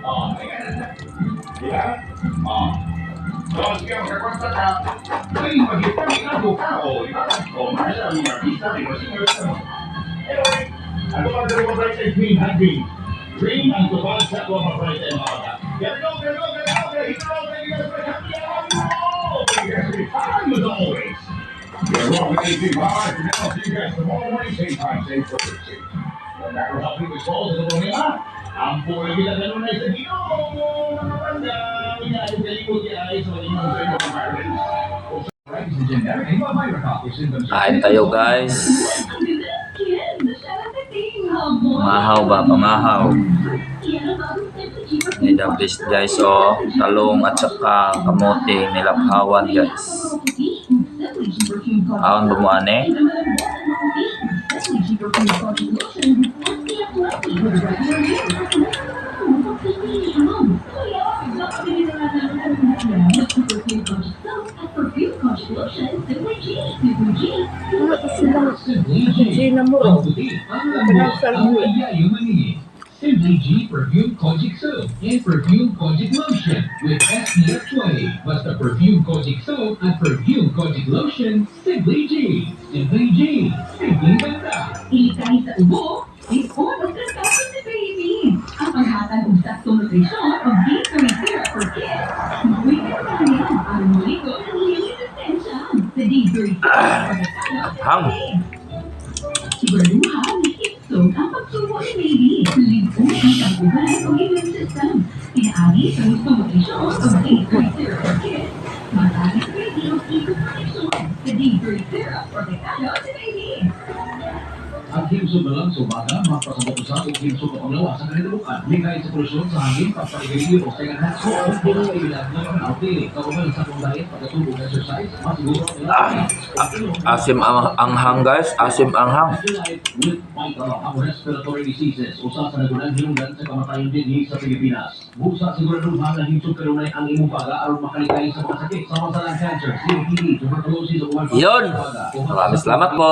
Diba? So, sige, magkakwanta ka. Ay, mag-ipag-inado ka, o, diba? O, mahal ang artista, di ba? Anyway, ano ba dalawa ba sa green and green? Green ang tubal sa tuwa pa sa mga bata. Get go, get go, get go, get go, get go, get go, as always. You're wrong with anything, Bob. You know, you guys from always same time, same frequency. No matter how people call it, ang puro kita ganun ay sa Ginoo, mga banda, inaalit na likod niya ay sa malimang sa inyong environment. Kain tayo guys. Pamahaw ba? Pamahaw. May dabis guys o. Talong at saka kamote. Nilaphawan guys. Kaon bumuan eh. Simply G Perfume Kojic Soap and Perfume Kojic Lotion with SPF 20. Basta Perfume Kojic Soap at Perfume Kojic Lotion, Simply G. Simply G. Simply ganda. Ilikay sa ubo, ipon o kasapos sa baby. Ang panghatag ng saktong nutrisyon o D3 syrup for kids. Weekend na niya ang muligo ng healing extension. Sa D3 syrup for the Hang. siguraduhan na ipsog ang pagsubo ni baby. Ligon ang kabugan o immune system. Pinaagi sa gustong nutrisyon o D3 syrup for kids. Matagi sa baby ang ikot protection sa D3 syrup for the sa baby. Ang himsog na lang sa umaga, mapasabot-usap o himsog na panglawa sa kanilubukan. Ligay sa solusyon sa hangin, papaligay o second hand so ang pinag-ibilad na ng outdated. Kauman sa kong diet, pagkatulog exercise, masiguro Asim ang anghang guys. Asim anghang. with vital ang respiratory diseases usa sa nagunang hinungdan sa kamatayon din sa Pilipinas. Busa siguraduhan na himsog kanunay ang imong paga aron makaligay sa mga sakit sa mga cancer, COPD, tuberculosis o Yun. Maraming salamat po.